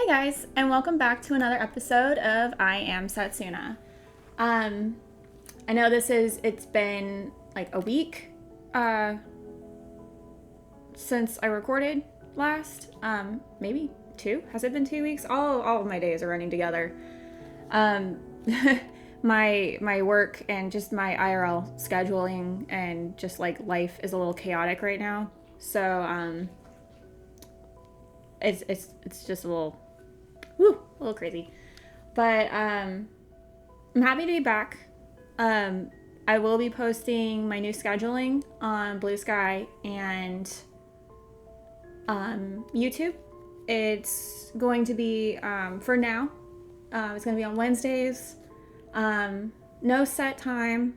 Hey guys, and welcome back to another episode of I Am Setsuna. I know it's been like a week since I recorded last. Maybe two? Has it been 2 weeks? All of my days are running together. My work and just my IRL scheduling and just like life is a little chaotic right now. So it's just a little crazy. But I'm happy to be back. I will be posting my new scheduling on Blue Sky and YouTube. It's going to be, for now, it's going to be on Wednesdays. No set time.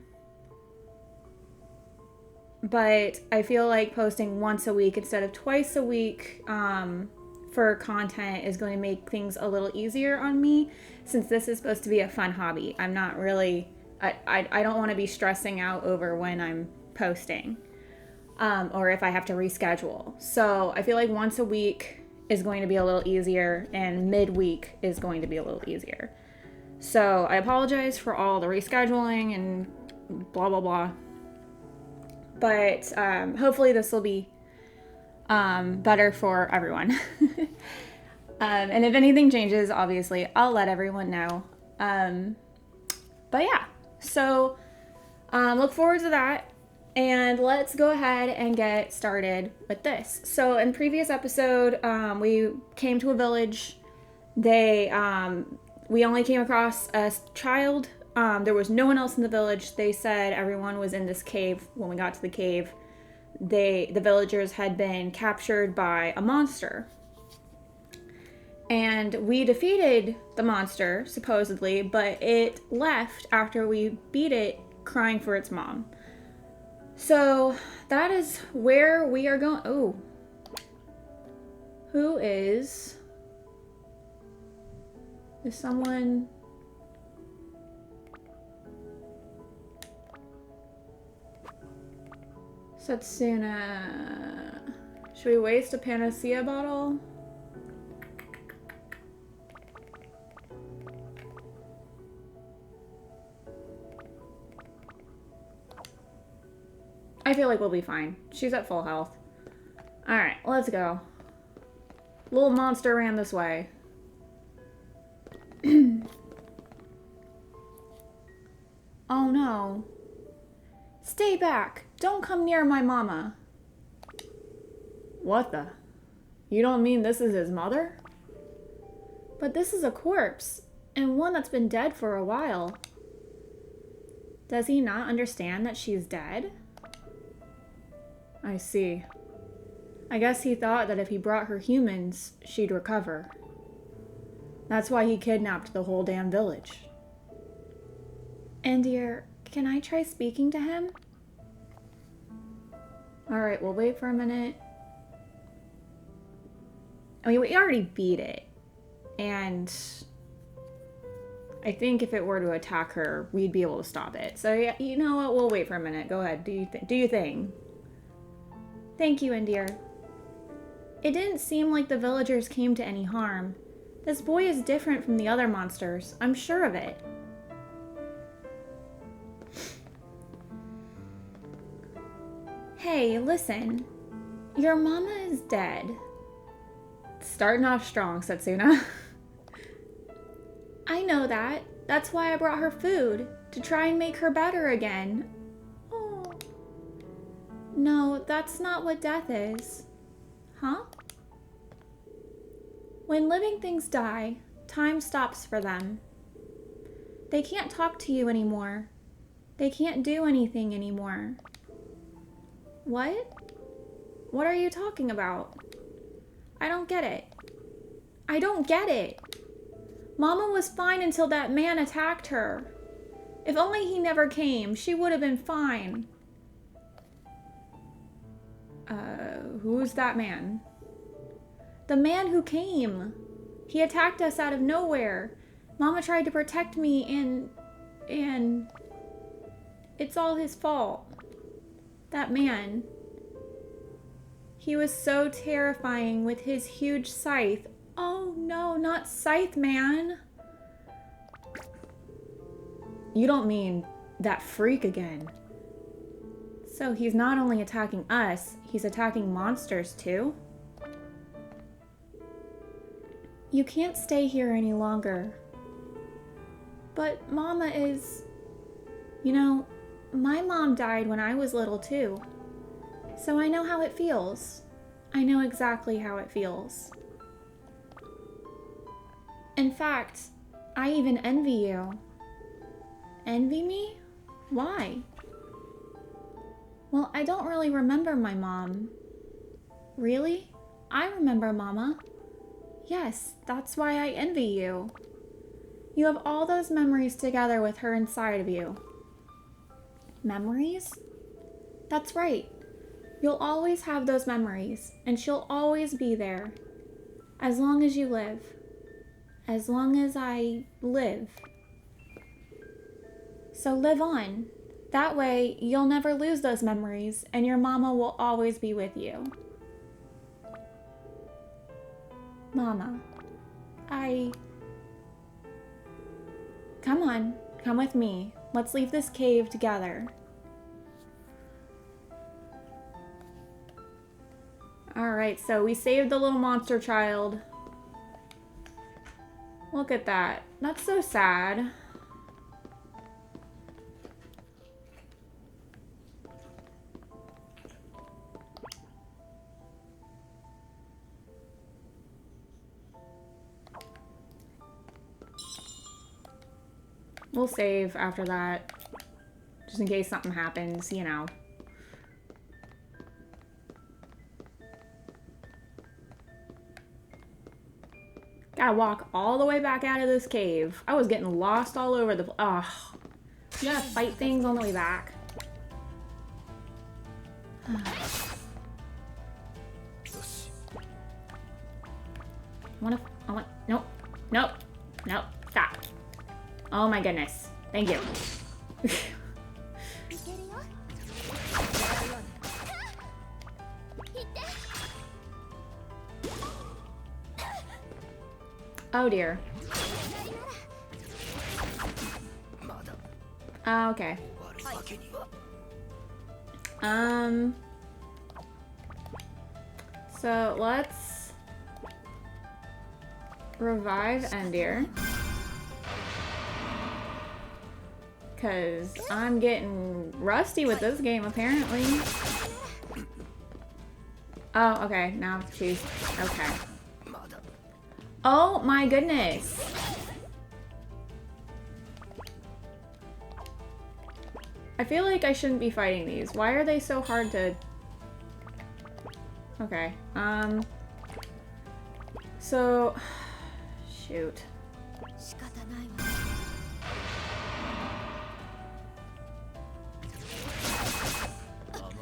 But I feel like posting once a week instead of twice a week for content is going to make things a little easier on me, since this is supposed to be a fun hobby. I'm not really, I don't want to be stressing out over when I'm posting or if I have to reschedule. So I feel like once a week is going to be a little easier, and midweek is going to be a little easier. So I apologize for all the rescheduling and blah, blah, blah. But hopefully this will be better for everyone. And if anything changes, obviously, I'll let everyone know. But yeah, so look forward to that. And let's go ahead and get started with this. So in previous episode, we came to a village. We only came across a child. There was no one else in the village. They said everyone was in this cave. When we got to the cave, the villagers had been captured by a monster. And we defeated the monster, supposedly, but it left after we beat it, crying for its mom. So that is where we are going. Oh. Who is someone... Setsuna. Should we waste a panacea bottle? I feel like we'll be fine. She's at full health. Alright, let's go. Little monster ran this way. Oh no. Stay back. Don't come near my mama. What the? You don't mean this is his mother? But this is a corpse, and one that's been dead for a while. Does he not understand that she's dead? I see. I guess he thought that if he brought her humans, she'd recover. That's why he kidnapped the whole damn village. And dear, can I try speaking to him? Alright, we'll wait for a minute. I mean, we already beat it. And I think if it were to attack her, we'd be able to stop it. So, yeah, you know what? We'll wait for a minute. Go ahead. Do your thing. Thank you, Indir. It didn't seem like the villagers came to any harm. This boy is different from the other monsters. I'm sure of it. Hey, listen. Your mama is dead. Starting off strong, Setsuna. I know that. That's why I brought her food. To try and make her better again. Oh. No, that's not what death is. Huh? When living things die, time stops for them. They can't talk to you anymore. They can't do anything anymore. What? What are you talking about? I don't get it. I don't get it. Mama was fine until that man attacked her. If only he never came, she would have been fine. Who's that man? The man who came. He attacked us out of nowhere. Mama tried to protect me and it's all his fault. That man. He was so terrifying with his huge scythe. Oh no, not Scythe Man. You don't mean that freak again. So he's not only attacking us, he's attacking monsters too? You can't stay here any longer. But Mama is... You know, my mom died when I was little too. So I know how it feels. I know exactly how it feels. In fact, I even envy you. Envy me? Why? Well, I don't really remember my mom. Really? I remember Mama. Yes, that's why I envy you. You have all those memories together with her inside of you. Memories? That's right. You'll always have those memories, and she'll always be there. As long as you live. As long as I live. So live on. That way, you'll never lose those memories, and your mama will always be with you. Mama, Come on, come with me. Let's leave this cave together. Alright, so we saved the little monster child. Look at that. That's so sad. We'll save after that, just in case something happens, you know. Gotta walk all the way back out of this cave. I was getting lost all over the place. Ugh. You gotta fight things on the way back. Nope. Nope. Nope. Stop. Oh my goodness. Thank you. Oh dear. Okay. So let's revive Endir. Because I'm getting rusty with this game, apparently. Oh, okay. Now she's... Okay. Oh, my goodness. I feel like I shouldn't be fighting these. Why are they so hard to... Okay. So... Shoot.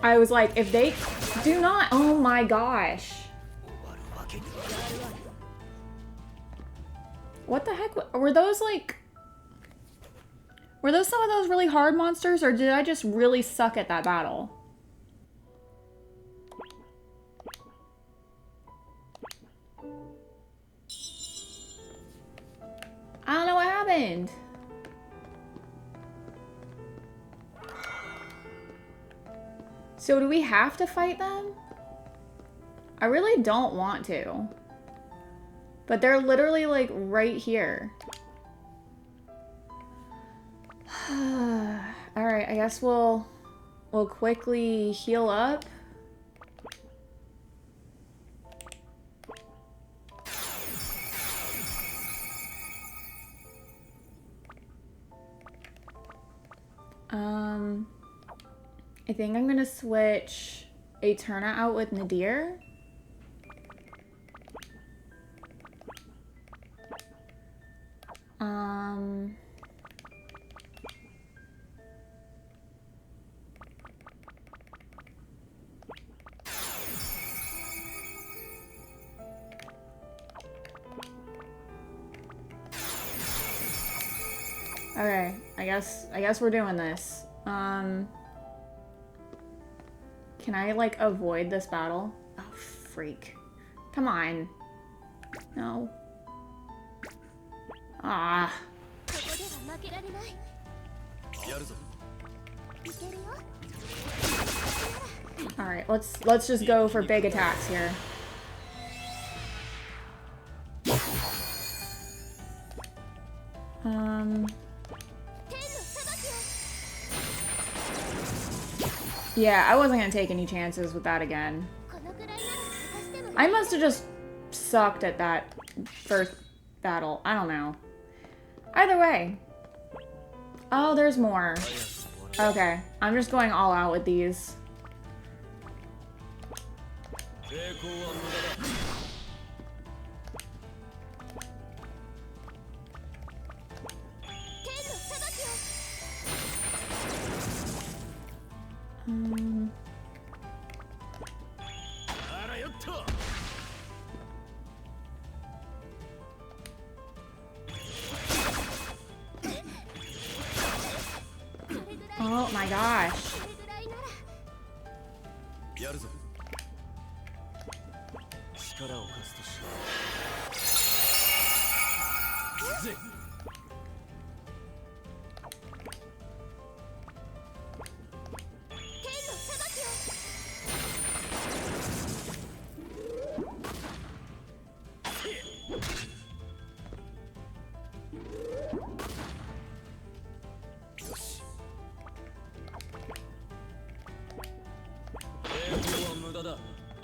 I was like, if they do not, oh my gosh. What the heck? Were those like, were those some of those really hard monsters, or did I just really suck at that battle? I don't know what happened. So do we have to fight them? I really don't want to. But they're literally like right here. Alright, I guess we'll quickly heal up. I think I'm gonna switch Eterna out with Nadir. Okay, I guess we're doing this. Can I, like, avoid this battle? Oh, freak. Come on. No. Ah. Alright, let's just go for big attacks here. Yeah, I wasn't gonna take any chances with that again. I must have just sucked at that first battle. I don't know. Either way. Oh, there's more. Okay, I'm just going all out with these. Oh my gosh.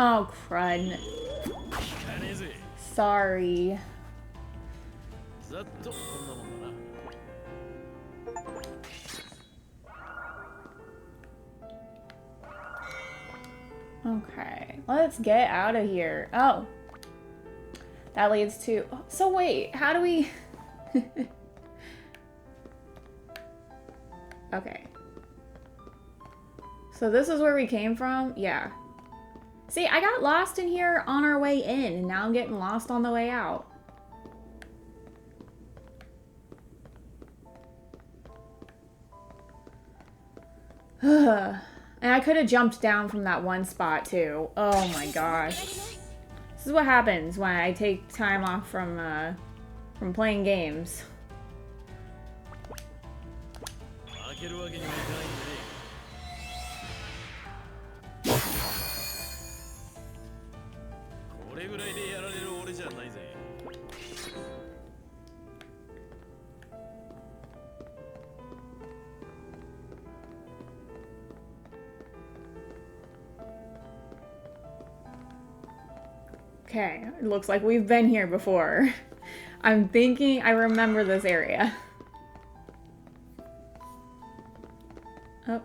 Oh, crud. Sorry. Okay, let's get out of here. Oh. That leads to... So wait, how do we... Okay. So this is where we came from? Yeah. See, I got lost in here on our way in, and now I'm getting lost on the way out. And I could have jumped down from that one spot, too. Oh my gosh. This is what happens when I take time off from playing games. Okay, it looks like we've been here before. I'm thinking I remember this area. Oh.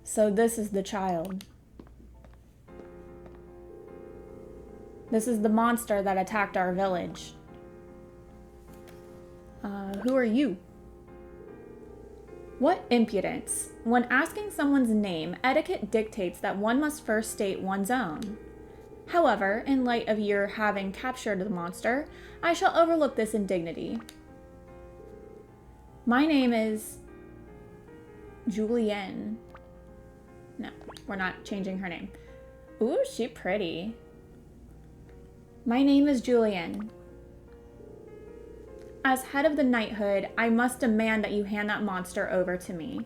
So this is the child. This is the monster that attacked our village. Who are you? What impudence. When asking someone's name, etiquette dictates that one must first state one's own. However, in light of your having captured the monster, I shall overlook this indignity. My name is... Julienne. No, we're not changing her name. Ooh, she pretty. My name is Julienne. As head of the knighthood, I must demand that you hand that monster over to me.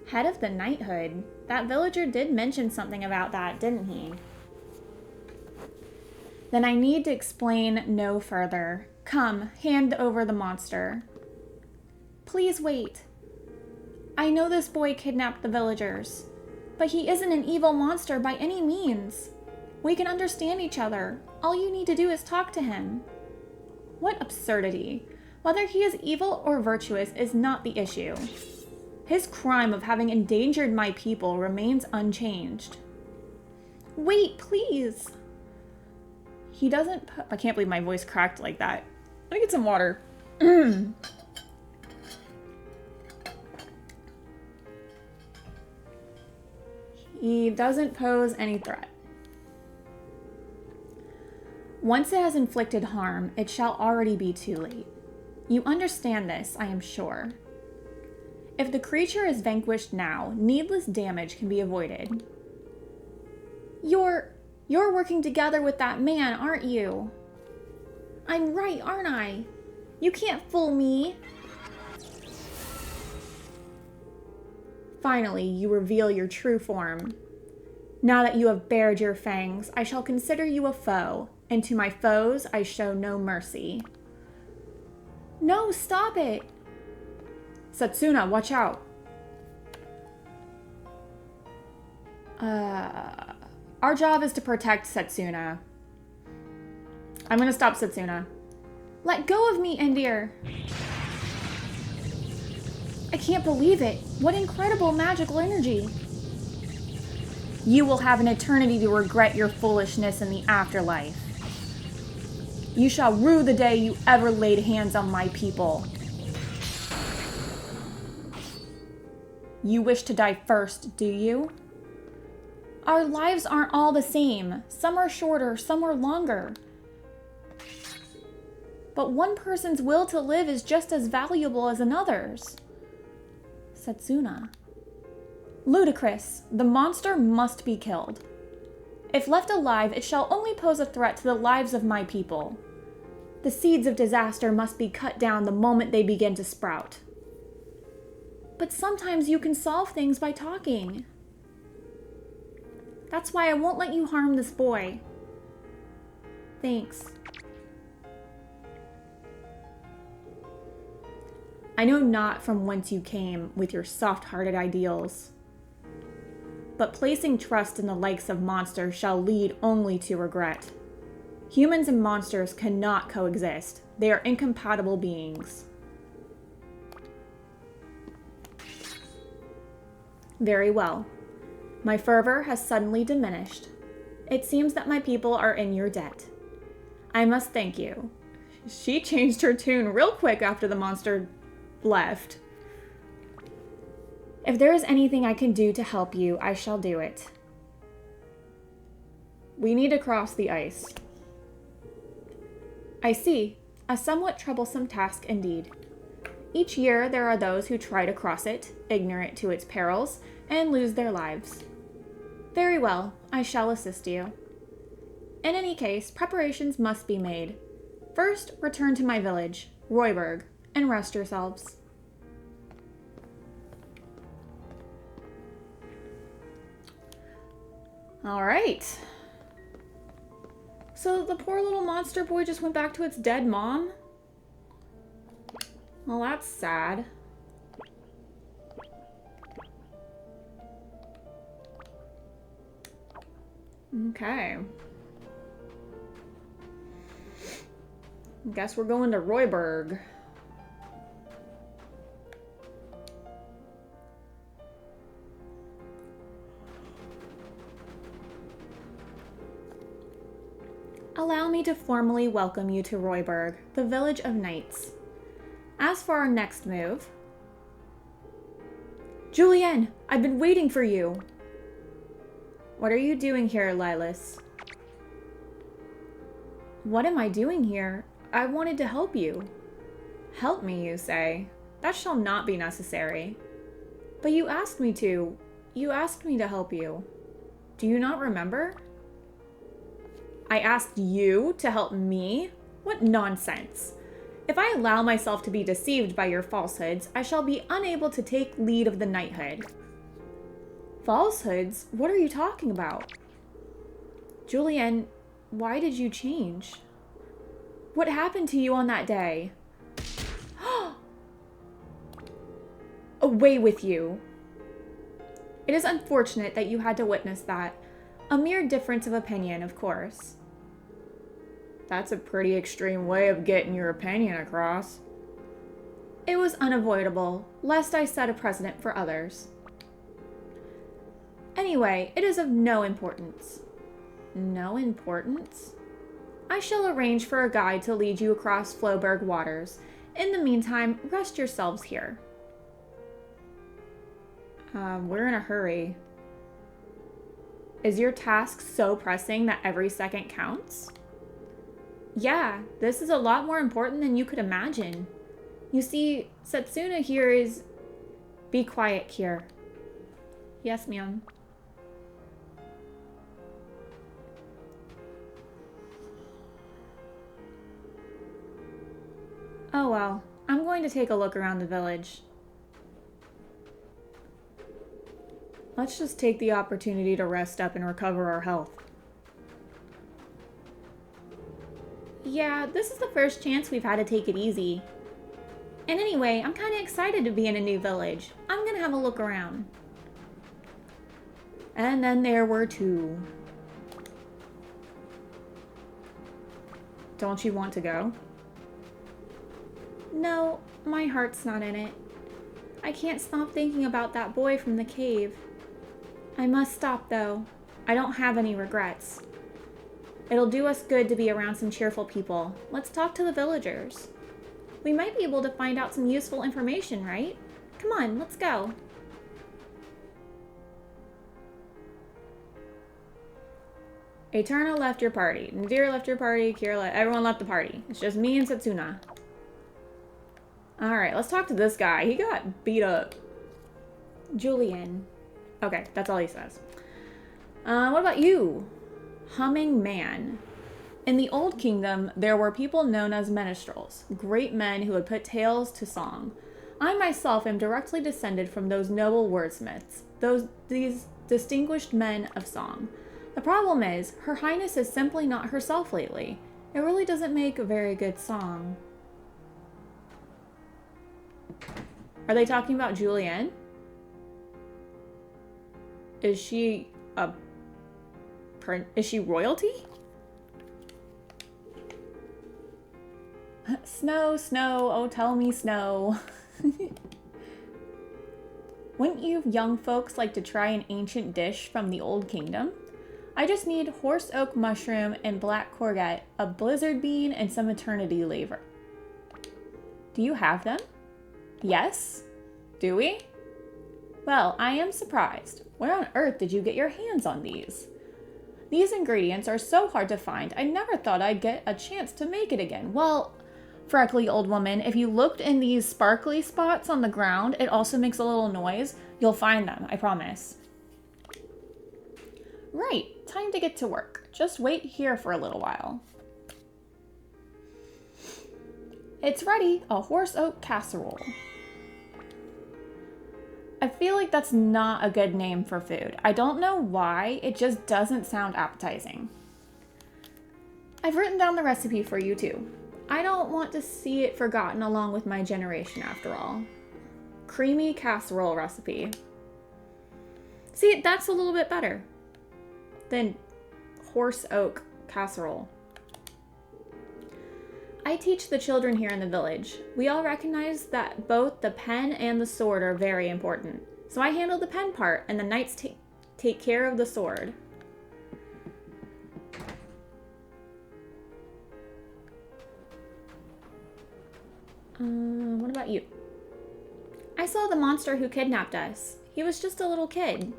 Head of the knighthood? That villager did mention something about that, didn't he? Then I need to explain no further. Come, hand over the monster. Please wait. I know this boy kidnapped the villagers, but he isn't an evil monster by any means. We can understand each other. All you need to do is talk to him. What absurdity. Whether he is evil or virtuous is not the issue. His crime of having endangered my people remains unchanged. Wait, please. He doesn't... I can't believe my voice cracked like that. Let me get some water. He doesn't pose any threat. Once it has inflicted harm, it shall already be too late. You understand this, I am sure. If the creature is vanquished now, needless damage can be avoided. You're working together with that man, aren't you? I'm right, aren't I? You can't fool me. Finally, you reveal your true form. Now that you have bared your fangs, I shall consider you a foe, and to my foes I show no mercy. No, stop it! Setsuna, watch out. Our job is to protect Setsuna. I'm gonna stop Setsuna. Let go of me, Endir! I can't believe it. What incredible magical energy. You will have an eternity to regret your foolishness in the afterlife. You shall rue the day you ever laid hands on my people. You wish to die first, do you? Our lives aren't all the same. Some are shorter, some are longer. But one person's will to live is just as valuable as another's. Setsuna. Ludicrous. The monster must be killed. If left alive, it shall only pose a threat to the lives of my people. The seeds of disaster must be cut down the moment they begin to sprout. But sometimes you can solve things by talking. That's why I won't let you harm this boy. Thanks. I know not from whence you came with your soft-hearted ideals, but placing trust in the likes of monsters shall lead only to regret. Humans and monsters cannot coexist. They are incompatible beings. Very well. My fervor has suddenly diminished. It seems that my people are in your debt. I must thank you. She changed her tune real quick after the monster left. If there is anything I can do to help you, I shall do it. We need to cross the ice. I see. A somewhat troublesome task indeed. Each year there are those who try to cross it, ignorant to its perils, and lose their lives. Very well, I shall assist you. In any case, preparations must be made. First, return to my village, Royburg, and rest yourselves. All right. So the poor little monster boy just went back to its dead mom? Well, that's sad. Okay. Guess we're going to Royburg. Allow me to formally welcome you to Royburg, the village of knights. As for our next move... Julienne, I've been waiting for you. What are you doing here, Lilas? What am I doing here? I wanted to help you. Help me, you say? That shall not be necessary. But you asked me to. You asked me to help you. Do you not remember? I asked you to help me? What nonsense. If I allow myself to be deceived by your falsehoods, I shall be unable to take lead of the knighthood. Falsehoods? What are you talking about? Julienne, why did you change? What happened to you on that day? Away with you. It is unfortunate that you had to witness that. A mere difference of opinion, of course. That's a pretty extreme way of getting your opinion across. It was unavoidable, lest I set a precedent for others. Anyway, it is of no importance. No importance? I shall arrange for a guide to lead you across Floberg waters. In the meantime, rest yourselves here. We're in a hurry. Is your task so pressing that every second counts? Yeah, this is a lot more important than you could imagine. You see, Setsuna here is... Be quiet, Kier. Yes, ma'am. Oh well, I'm going to take a look around the village. Let's just take the opportunity to rest up and recover our health. Yeah, this is the first chance we've had to take it easy. And anyway, I'm kind of excited to be in a new village. I'm gonna have a look around. And then there were two. Don't you want to go? No, my heart's not in it. I can't stop thinking about that boy from the cave. I must stop, though. I don't have any regrets. It'll do us good to be around some cheerful people. Let's talk to the villagers. We might be able to find out some useful information, right? Come on, let's go. Eterna left your party. Nadira left your party. Kira left. Everyone left the party. It's just me and Setsuna. Alright, let's talk to this guy. He got beat up. Julian. Okay, that's all he says. What about you? Humming Man. In the Old Kingdom, there were people known as minstrels, great men who would put tales to song. I myself am directly descended from those noble wordsmiths, these distinguished men of song. The problem is, Her Highness is simply not herself lately. It really doesn't make a very good song. Are they talking about Julienne? Is she royalty? Snow, snow, oh tell me snow. Wouldn't you young folks like to try an ancient dish from the Old Kingdom? I just need horse oak mushroom and black courgette, a blizzard bean, and some eternity laver. Do you have them? Yes? Do we? Well, I am surprised. Where on earth did you get your hands on these? These ingredients are so hard to find, I never thought I'd get a chance to make it again. Well, freckly old woman, if you looked in these sparkly spots on the ground, it also makes a little noise. You'll find them, I promise. Right, time to get to work. Just wait here for a little while. It's ready, a horse oak casserole. I feel like that's not a good name for food. I don't know why, it just doesn't sound appetizing. I've written down the recipe for you too. I don't want to see it forgotten along with my generation after all. Creamy casserole recipe. See, that's a little bit better than horse oak casserole. I teach the children here in the village. We all recognize that both the pen and the sword are very important. So I handle the pen part, and the knights take care of the sword. What about you? I saw the monster who kidnapped us. He was just a little kid.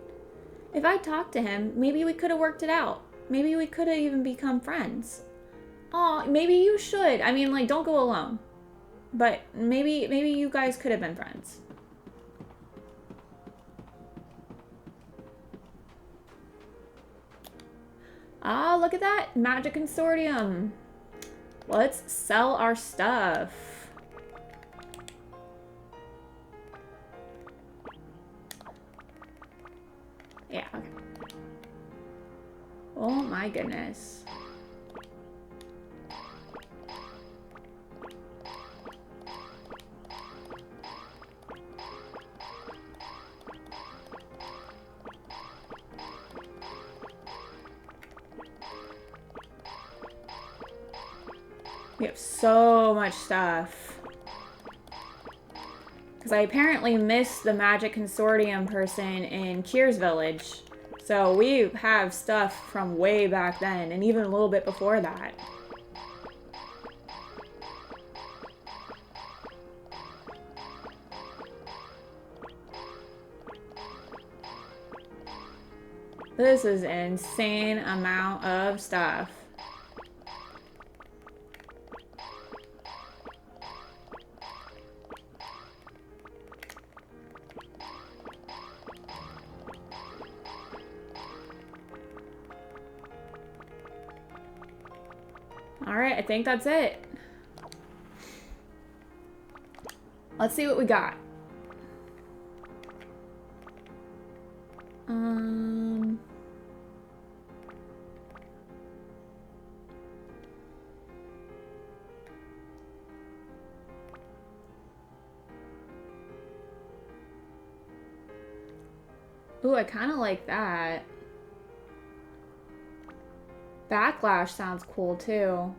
If I'd talked to him, maybe we could have worked it out. Maybe we could have even become friends. Aw, maybe you should. I mean, like, don't go alone. But maybe you guys could have been friends. Ah, look at that. Magic Consortium. Let's sell our stuff. Yeah, okay. Oh my goodness. We have so much stuff. Because I apparently missed the Magic Consortium person in Kier's village. So we have stuff from way back then, and even a little bit before that. This is an insane amount of stuff. Alright, I think that's it. Let's see what we got. Ooh, I kind of like that. Backlash sounds cool too.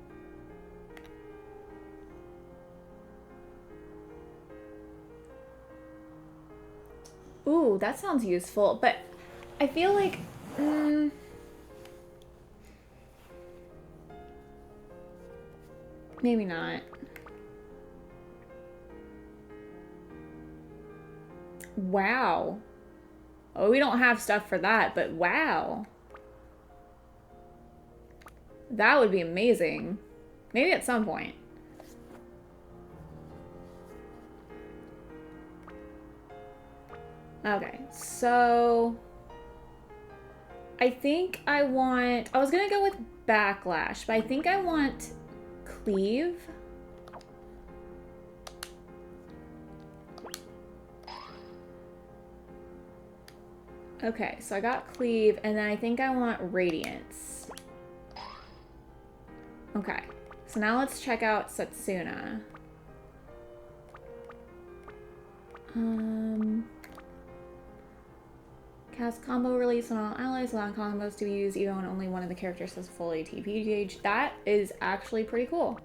Ooh, that sounds useful, but I feel like maybe not. Wow. Oh, we don't have stuff for that, but wow. That would be amazing. Maybe at some point. Okay, so I think I want, I was gonna go with backlash, but I think I want cleave. Okay, so I got cleave, and then I think I want radiance. Okay, so now let's check out Setsuna. Cast combo release on all allies, allowing combos to be used even when only one of the characters has full ATP gauge. That is actually pretty cool.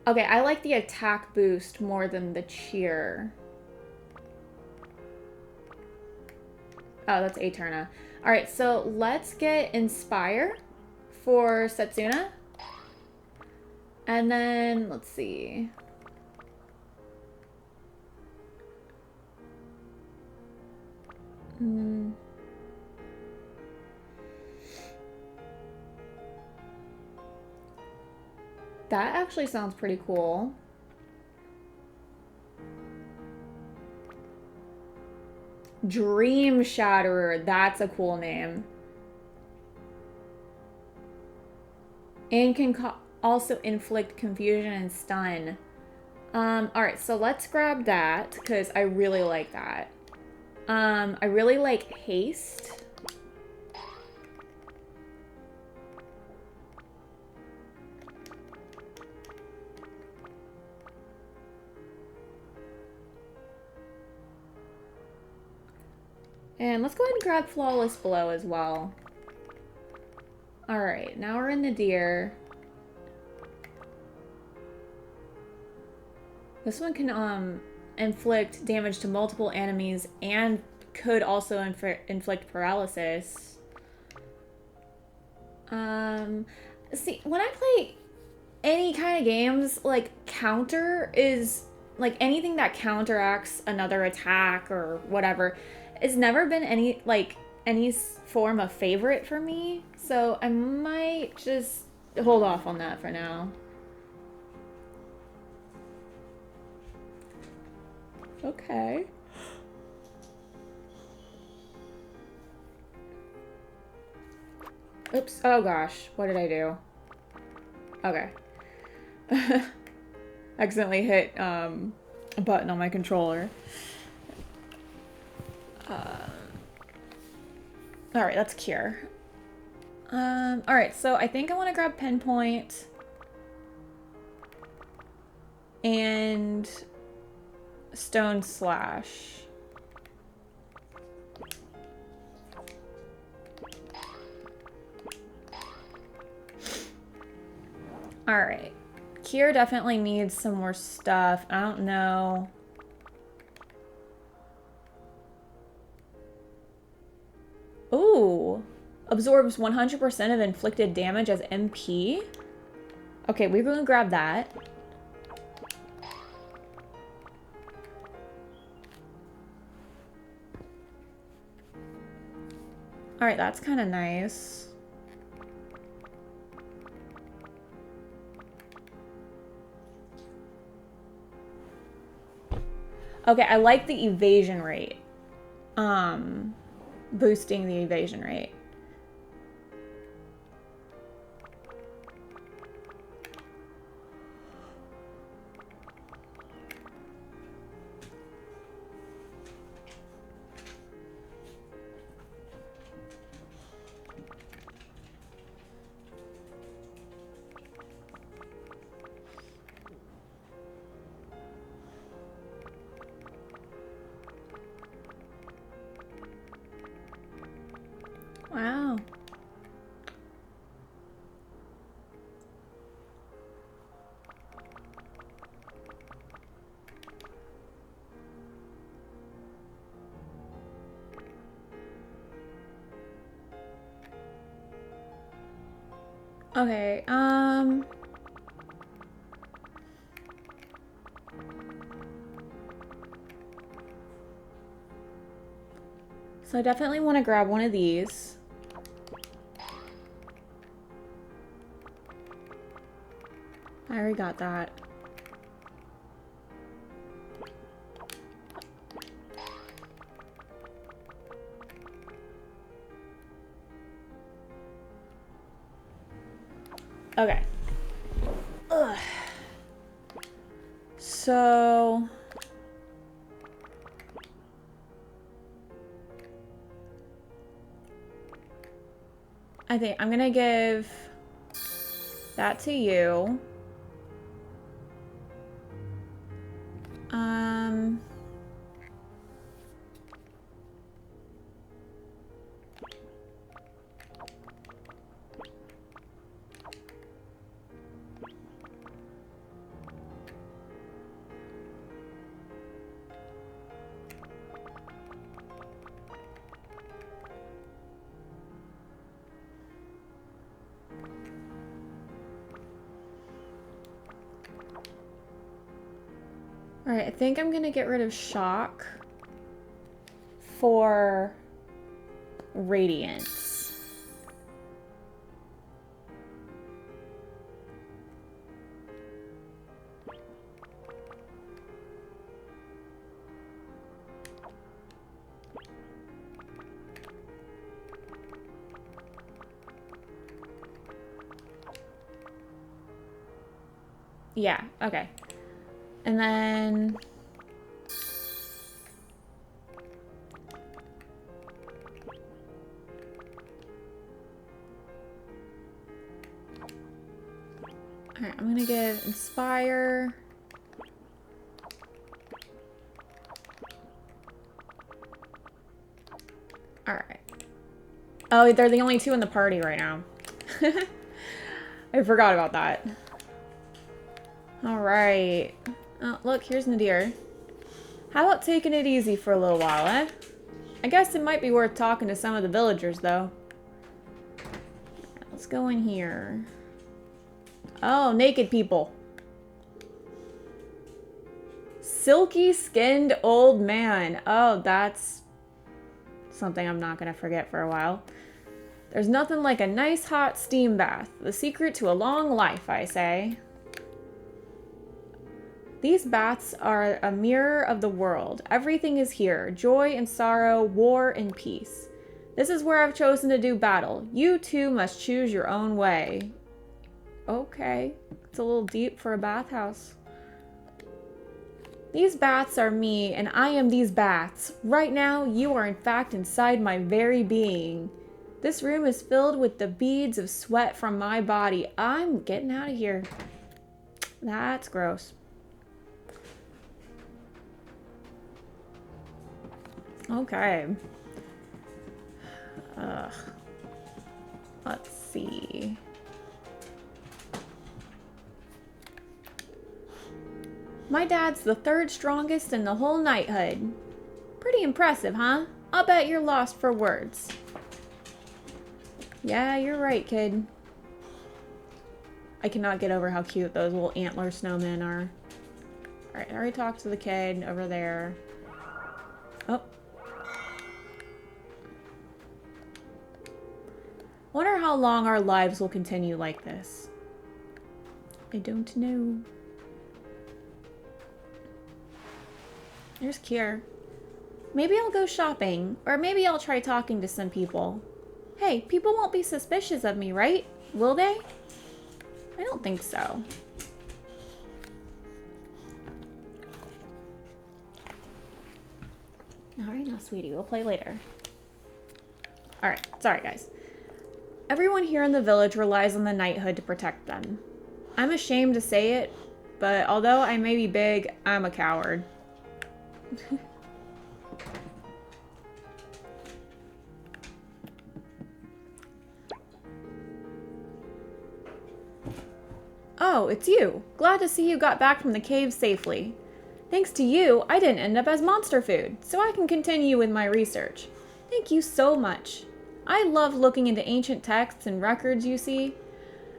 Okay, I like the attack boost more than the cheer. Oh, that's Aeterna. Alright, so let's get Inspire for Setsuna. And then, let's see. That actually sounds pretty cool. Dream Shatterer, that's a cool name. And can also inflict confusion and stun. Alright, so let's grab that, because I really like that. I really like haste. And let's go ahead and grab Flawless Blow as well. Alright, now we're in the deer. This one can inflict damage to multiple enemies and could also inflict paralysis. See, when I play any kind of games, like, counter is, like, anything that counteracts another attack or whatever, it's never been any form of favorite for me, so I might just hold off on that for now. Okay. Oops. Oh gosh. What did I do? Okay. Accidentally hit a button on my controller. Alright, that's Cure. Alright, so I think I want to grab Pinpoint. And Stone Slash. Alright. Cure definitely needs some more stuff. I don't know. Ooh. Absorbs 100% of inflicted damage as MP. Okay, we're going to grab that. Alright, that's kind of nice. Okay, I like the evasion rate. Boosting the evasion rate. Okay, so I definitely want to grab one of these. I already got that. Okay. Ugh. So... I think I'm gonna give that to you. Alright, I think I'm gonna get rid of shock for radiance. Yeah, okay. And then... Alright, I'm gonna give Inspire. Alright. Oh, they're the only two in the party right now. I forgot about that. Alright. Oh, look, here's Nadir. How about taking it easy for a little while, eh? I guess it might be worth talking to some of the villagers, though. Let's go in here. Oh, naked people. Silky-skinned old man. Oh, that's something I'm not gonna forget for a while. There's nothing like a nice hot steam bath. The secret to a long life, I say. These baths are a mirror of the world. Everything is here. Joy and sorrow, war and peace. This is where I've chosen to do battle. You too must choose your own way. Okay. It's a little deep for a bathhouse. These baths are me, and I am these baths. Right now, you are in fact inside my very being. This room is filled with the beads of sweat from my body. I'm getting out of here. That's gross. Okay. Let's see. My dad's the third strongest in the whole knighthood. Pretty impressive, huh? I'll bet you're lost for words. Yeah, you're right, kid. I cannot get over how cute those little antler snowmen are. Alright, I already talked to the kid over there. Oh. Wonder how long our lives will continue like this. I don't know. There's Kier. Maybe I'll go shopping, or maybe I'll try talking to some people. Hey, people won't be suspicious of me, right? Will they? I don't think so. Alright, now, sweetie, we'll play later. Alright, sorry, guys. Everyone here in the village relies on the knighthood to protect them. I'm ashamed to say it, but although I may be big, I'm a coward. Oh, it's you. Glad to see you got back from the cave safely. Thanks to you, I didn't end up as monster food, so I can continue with my research. Thank you so much. I love looking into ancient texts and records, you see.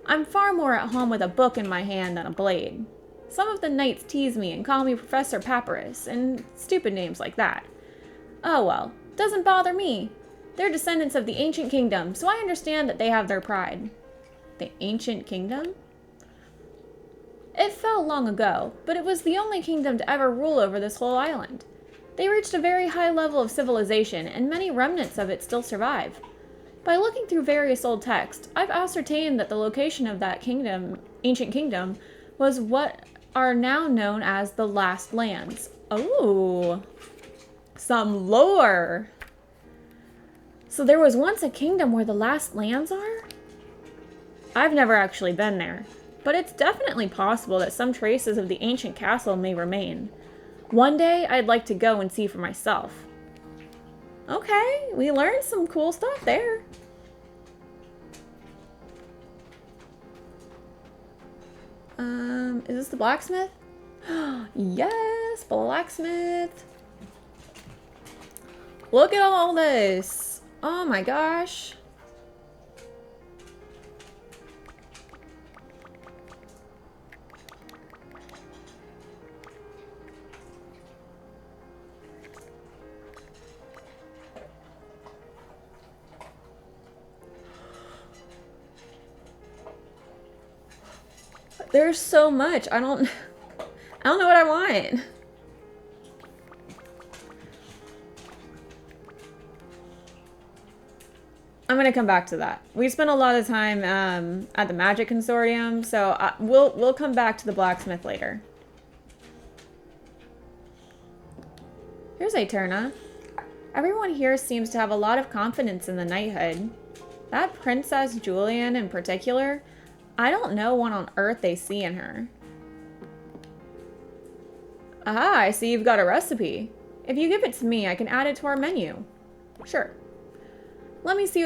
I'm far more at home with a book in my hand than a blade. Some of the knights tease me and call me Professor Papyrus, and stupid names like that. Oh well, doesn't bother me. They're descendants of the ancient kingdom, so I understand that they have their pride. The ancient kingdom? It fell long ago, but it was the only kingdom to ever rule over this whole island. They reached a very high level of civilization, and many remnants of it still survive. By looking through various old texts, I've ascertained that the location of that kingdom, ancient kingdom, was what are now known as the Last Lands. Oh, some lore. So there was once a kingdom where the Last Lands are? I've never actually been there, but it's definitely possible that some traces of the ancient castle may remain. One day, I'd like to go and see for myself. Okay, we learned some cool stuff there. Is this the blacksmith? Yes, blacksmith. Look at all this. Oh my gosh. There's so much. I don't know what I want. I'm gonna come back to that. We spent a lot of time at the Magic Consortium, so we'll come back to the blacksmith later. Here's Eterna. Everyone here seems to have a lot of confidence in the knighthood. That Princess Julian in particular, I don't know what on earth they see in her. Aha, I see you've got a recipe. If you give it to me, I can add it to our menu. Sure. Let me see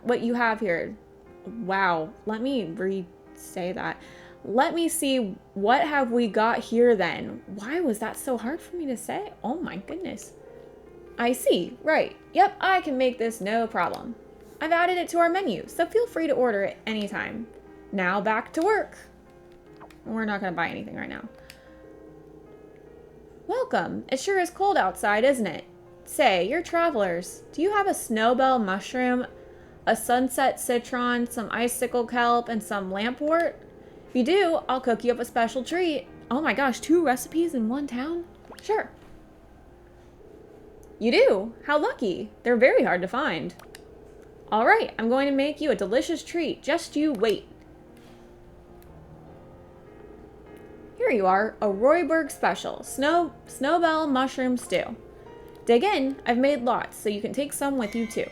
what you have here. Wow, let me re-say that. Let me see what have we got here then. Why was that so hard for me to say? Oh my goodness. I see, right. Yep, I can make this no problem. I've added it to our menu, so feel free to order it anytime. Now back to work. We're not gonna buy anything right now. Welcome. It sure is cold outside, isn't it? Say, you're travelers. Do you have a snowbell mushroom, a sunset citron, some icicle kelp, and some lampwort? If you do, I'll cook you up a special treat. Oh my gosh, 2 recipes in one town? Sure. You do? How lucky. They're very hard to find. All right, I'm going to make you a delicious treat. Just you wait. Here you are, a Royburg special, snowbell mushroom stew. Dig in, I've made lots, so you can take some with you too.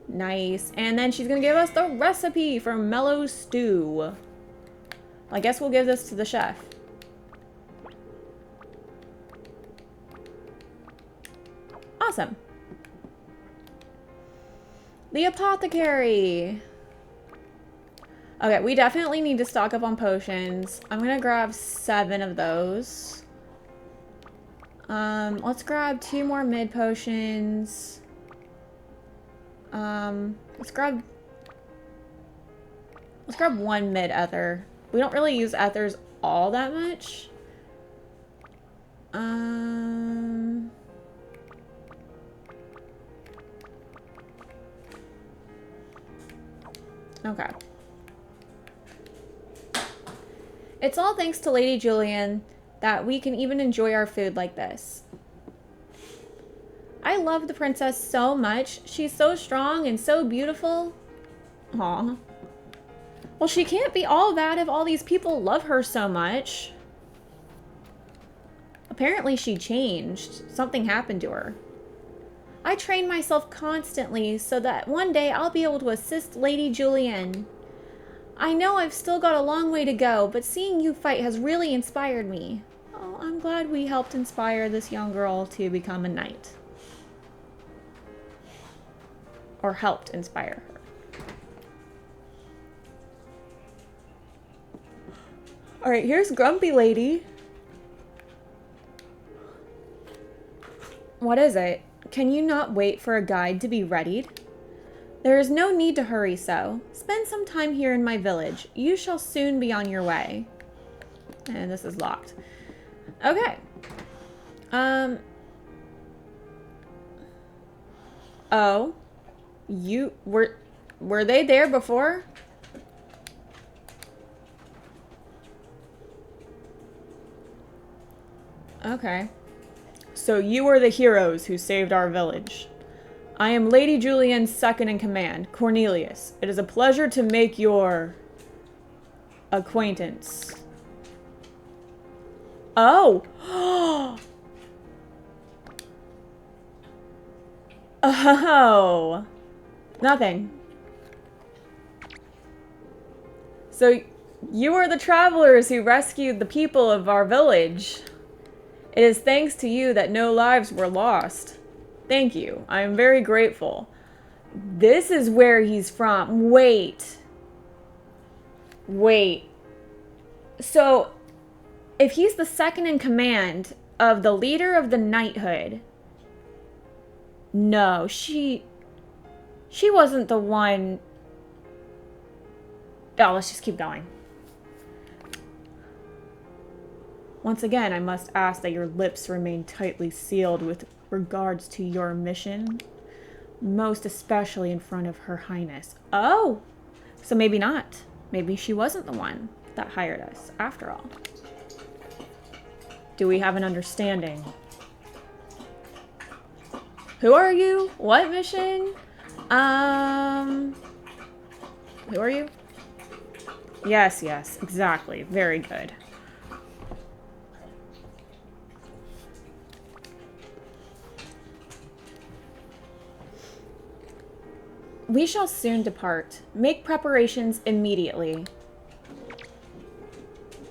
Nice, and then she's gonna give us the recipe for mellow stew. I guess we'll give this to the chef. Awesome. The apothecary. Okay, we definitely need to stock up on potions. I'm gonna grab 7 of those. Let's grab 2 more mid potions. Let's grab 1 mid ether. We don't really use ethers all that much. Okay. It's all thanks to Lady Julian that we can even enjoy our food like this. I love the princess so much. She's so strong and so beautiful. Aw. Well, she can't be all bad if all these people love her so much. Apparently she changed. Something happened to her. I train myself constantly so that one day I'll be able to assist Lady Julian. I know I've still got a long way to go, but seeing you fight has really inspired me. Oh, I'm glad we helped inspire this young girl to become a knight. Or helped inspire her. Alright, here's Grumpy Lady. What is it? Can you not wait for a guide to be readied? There is no need to hurry so. Spend some time here in my village. You shall soon be on your way. And this is locked. Okay. Oh. Were they there before? Okay. So you are the heroes who saved our village. I am Lady Julian's second in command, Cornelius. It is a pleasure to make your acquaintance. Oh! Oh! Nothing. So, you are the travelers who rescued the people of our village. It is thanks to you that no lives were lost. Thank you. I am very grateful. This is where he's from. Wait. Wait. So, if he's the second in command of the leader of the knighthood... No, she wasn't the one... Oh, let's just keep going. Once again, I must ask that your lips remain tightly sealed with regards to your mission. Most especially in front of Her Highness. Oh! So maybe not. Maybe she wasn't the one that hired us, after all. Do we have an understanding? Who are you? What mission? Who are you? Yes, yes, exactly. Very good. We shall soon depart. Make preparations immediately.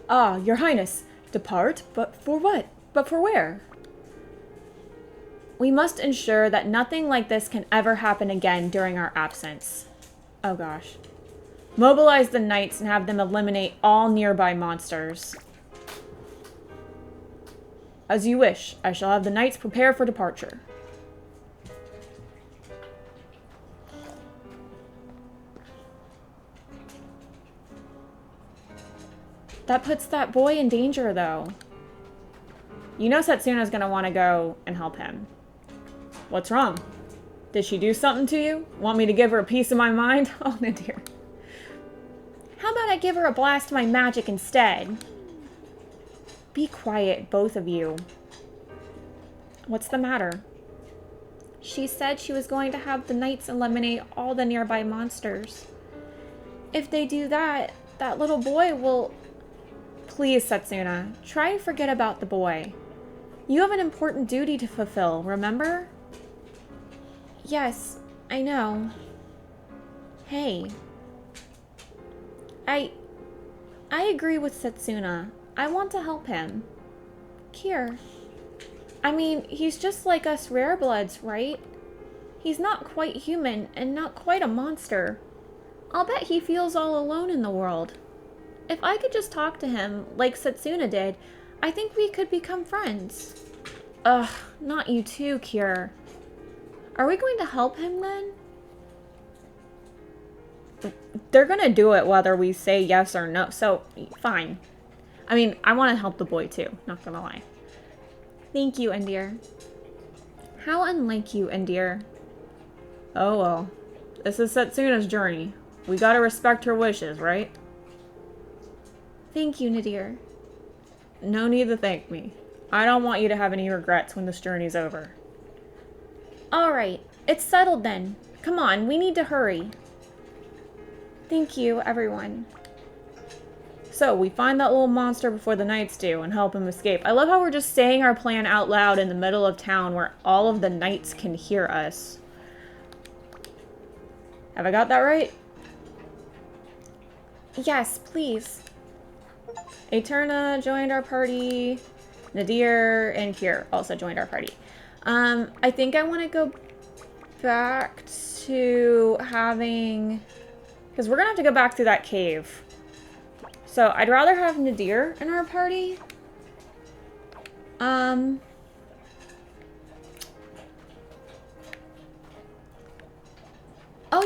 Ah, Your Highness. Depart? But for what? But for where? We must ensure that nothing like this can ever happen again during our absence. Oh gosh. Mobilize the knights and have them eliminate all nearby monsters. As you wish. I shall have the knights prepare for departure. That puts that boy in danger, though. You know Setsuna's gonna want to go and help him. What's wrong? Did she do something to you? Want me to give her a piece of my mind? Oh, dear. How about I give her a blast of my magic instead? Be quiet, both of you. What's the matter? She said she was going to have the knights eliminate all the nearby monsters. If they do that, that little boy will... Please, Setsuna, try and forget about the boy. You have an important duty to fulfill, remember? Yes, I know. Hey. I agree with Setsuna. I want to help him. Kier. I mean, he's just like us rarebloods, right? He's not quite human and not quite a monster. I'll bet he feels all alone in the world. If I could just talk to him, like Setsuna did, I think we could become friends. Ugh, not you too, Kier. Are we going to help him then? They're gonna do it whether we say yes or no, so fine. I mean, I want to help the boy too, not gonna lie. Thank you, Endir. How unlike you, Endir. Oh well. This is Setsuna's journey. We gotta respect her wishes, right? Thank you, Nadir. No need to thank me. I don't want you to have any regrets when this journey's over. Alright, it's settled then. Come on, we need to hurry. Thank you, everyone. So, we find that little monster before the knights do and help him escape. I love how we're just saying our plan out loud in the middle of town where all of the knights can hear us. Have I got that right? Yes, please. Eterna joined our party. Nadir and Kier also joined our party. I think I want to go back to having... Because we're going to have to go back through that cave. So I'd rather have Nadir in our party. Oh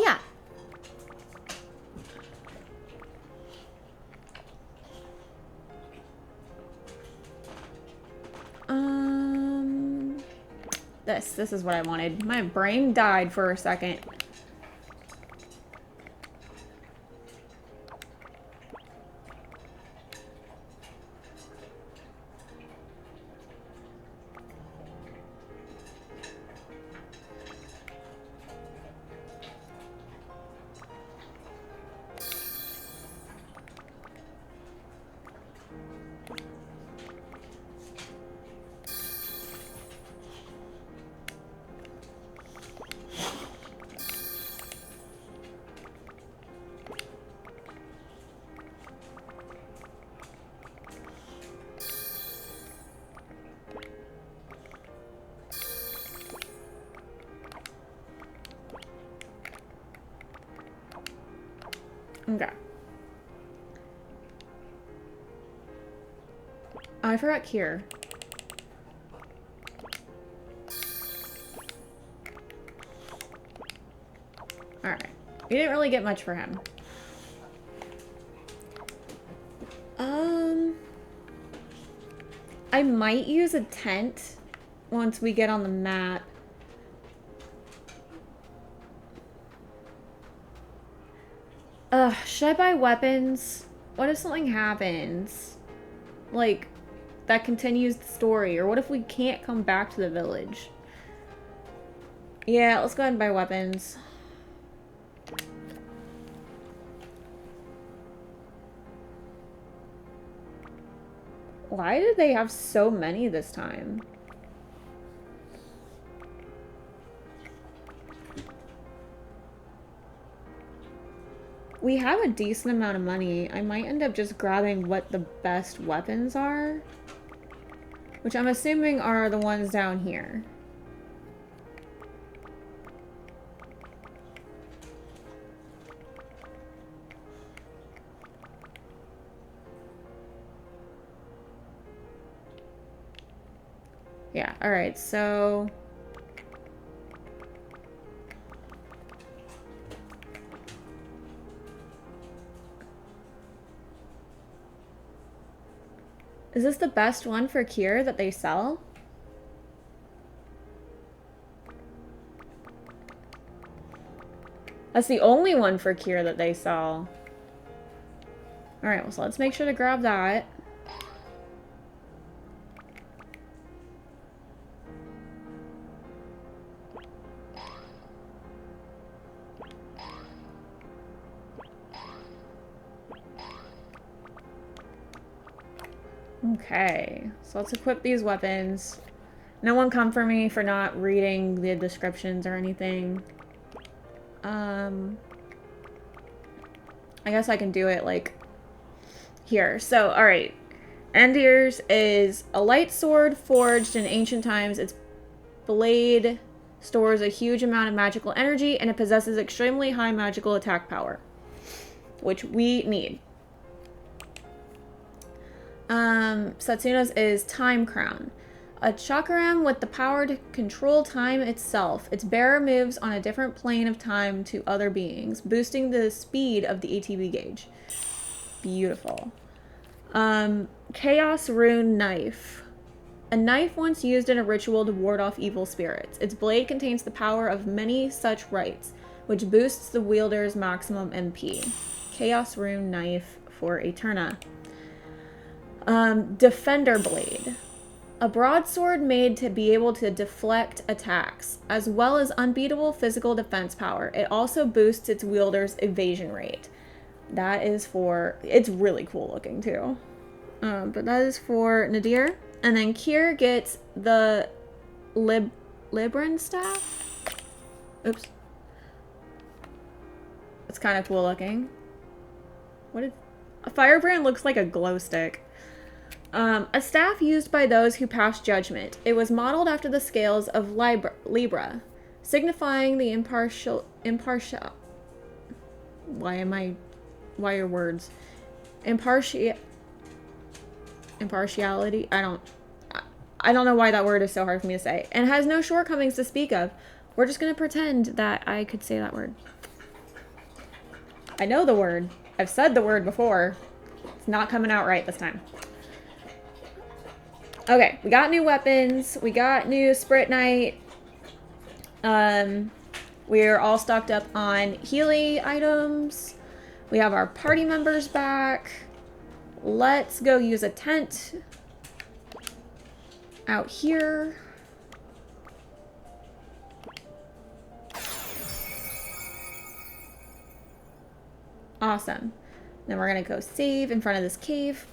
yeah, this. This is what I wanted. My brain died for a second. Okay. Oh, I forgot Kier. Alright. We didn't really get much for him. I might use a tent once we get on the map. Should I buy weapons? What if something happens? Like, that continues the story. Or what if we can't come back to the village? Yeah, let's go ahead and buy weapons. Why did they have so many this time? We have a decent amount of money. I might end up just grabbing what the best weapons are. Which I'm assuming are the ones down here. Yeah, alright, so... Is this the best one for Kier that they sell? That's the only one for Kier that they sell. Alright, well, so let's make sure to grab that. Okay, so let's equip these weapons. No one come for me for not reading the descriptions or anything. I guess I can do it, like, here. So, alright. Endir's is a light sword forged in ancient times. Its blade stores a huge amount of magical energy, and it possesses extremely high magical attack power, which we need. Setsuna's is Time Crown. A chakram with the power to control time itself. Its bearer moves on a different plane of time to other beings, boosting the speed of the ATB gauge. Beautiful. Chaos Rune Knife. A knife once used in a ritual to ward off evil spirits. Its blade contains the power of many such rites, which boosts the wielder's maximum MP. Chaos Rune Knife for Eterna. Defender Blade. A broadsword made to be able to deflect attacks, as well as unbeatable physical defense power. It also boosts its wielder's evasion rate. That is for... It's really cool looking, too. But that is for Nadir. And then Kier gets the Libran Staff. Oops. It's kind of cool looking. What is... A firebrand looks like a glow stick. A staff used by those who pass judgment. It was modeled after the scales of Libra, signifying the impartial... Why are words? Impartiality? I don't know why that word is so hard for me to say. And has no shortcomings to speak of. We're just gonna pretend that I could say that word. I know the word. I've said the word before. It's not coming out right this time. Okay, we got new weapons. We got new spritnite. We're all stocked up on Healy items. We have our party members back. Let's go use a tent out here. Awesome. Then we're gonna go save in front of this cave.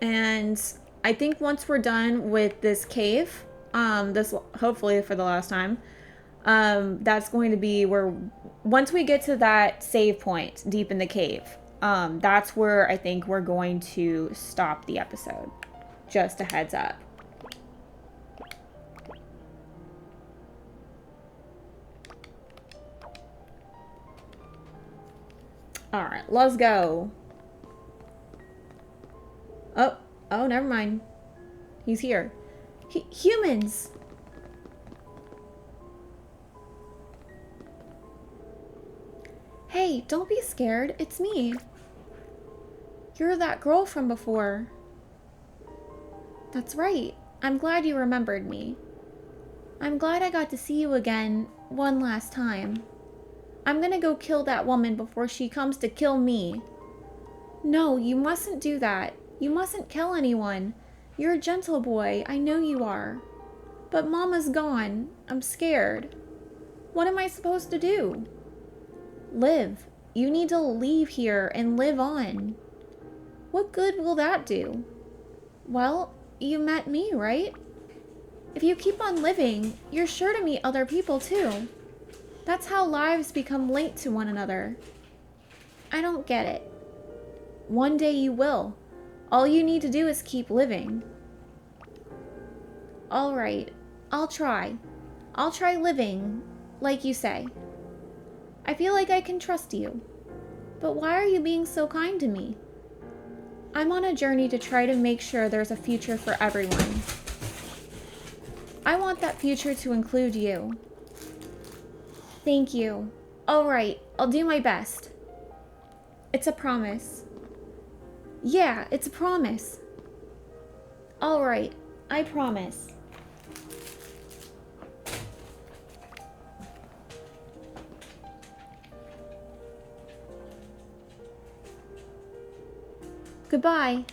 And I think once we're done with this cave, this hopefully for the last time, that's going to be where, once we get to that save point deep in the cave, that's where I think we're going to stop the episode. Just a heads up. All right, let's go. Oh, never mind. He's here. Humans! Hey, don't be scared. It's me. You're that girl from before. That's right. I'm glad you remembered me. I'm glad I got to see you again one last time. I'm gonna go kill that woman before she comes to kill me. No, you mustn't do that. You mustn't kill anyone. You're a gentle boy. I know you are. But Mama's gone. I'm scared. What am I supposed to do? Live. You need to leave here and live on. What good will that do? Well, you met me, right? If you keep on living, you're sure to meet other people too. That's how lives become linked to one another. I don't get it. One day you will. All you need to do is keep living. All right, I'll try. I'll try living, like you say. I feel like I can trust you. But why are you being so kind to me? I'm on a journey to try to make sure there's a future for everyone. I want that future to include you. Thank you. All right, I'll do my best. It's a promise. Yeah, it's a promise. All right, I promise. Goodbye.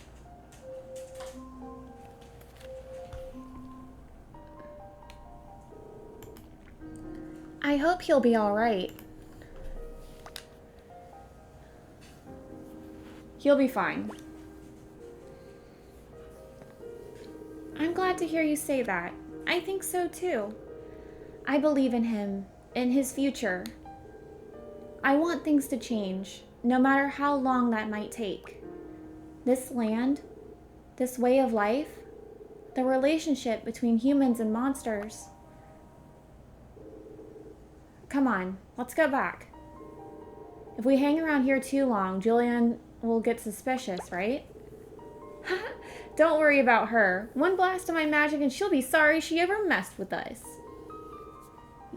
I hope he'll be all right. He'll be fine. I'm glad to hear you say that. I think so too. I believe in him, in his future. I want things to change, no matter how long that might take. This land, this way of life, the relationship between humans and monsters. Come on, let's go back. If we hang around here too long, Julian will get suspicious, right? Don't worry about her. One blast of my magic and she'll be sorry she ever messed with us.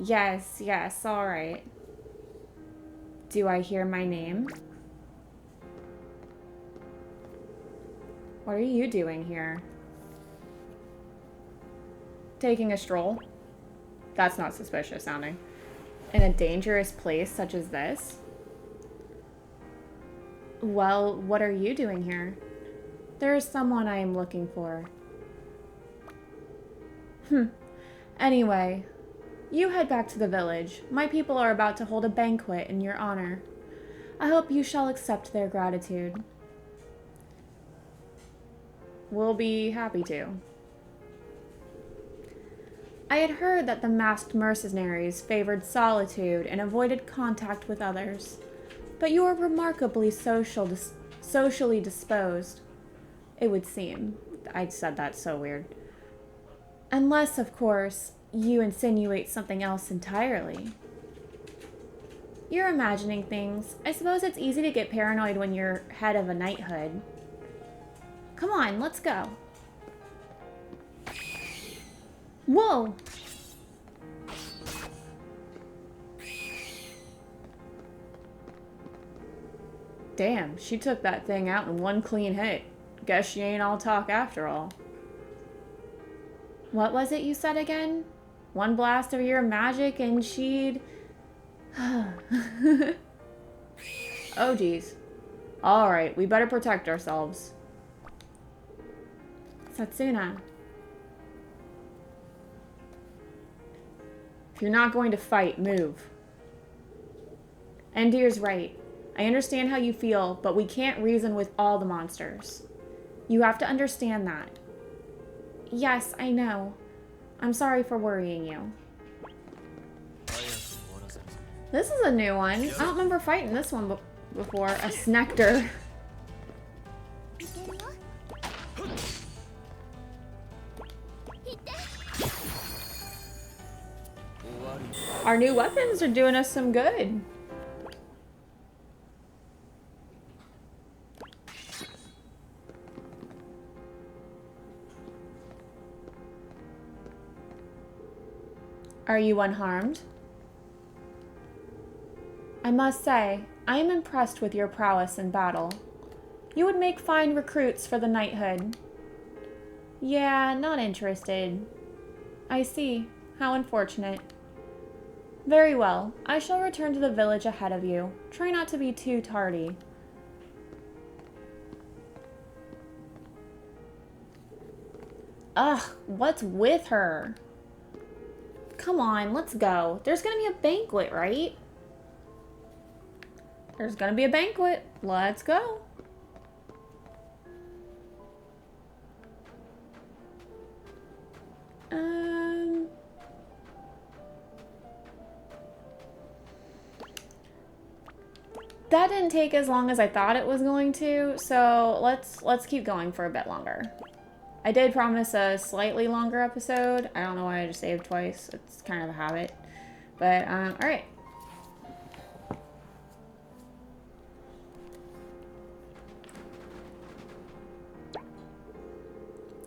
Yes, all right. Do I hear my name? What are you doing here? Taking a stroll? That's not suspicious sounding. In a dangerous place such as this? Well, what are you doing here? There's someone I am looking for. Anyway, you head back to the village. My people are about to hold a banquet in your honor. I hope you shall accept their gratitude. We'll be happy to. I had heard that the masked mercenaries favored solitude and avoided contact with others, but you are remarkably socially disposed, it would seem. I said that so weird. Unless, of course, you insinuate something else entirely. You're imagining things. I suppose it's easy to get paranoid when you're head of a knighthood. Come on, let's go. Whoa! Damn, she took that thing out in one clean hit. Guess she ain't all talk after all. What was it you said again? One blast of your magic and she'd... Oh, geez. Alright, we better protect ourselves. Setsuna. If you're not going to fight, move. Endir's right. I understand how you feel, but we can't reason with all the monsters. You have to understand that. Yes, I know. I'm sorry for worrying you. This is a new one. I don't remember fighting this one before. A Snectar. Our new weapons are doing us some good. Are you unharmed? I must say, I am impressed with your prowess in battle. You would make fine recruits for the knighthood. Yeah, not interested. I see. How unfortunate. Very well. I shall return to the village ahead of you. Try not to be too tardy. Ugh, what's with her? Come on, let's go. There's gonna be a banquet, right? There's gonna be a banquet. Let's go. That didn't take as long as I thought it was going to, so let's keep going for a bit longer. I did promise a slightly longer episode. I don't know why I just saved twice. It's kind of a habit. But, alright.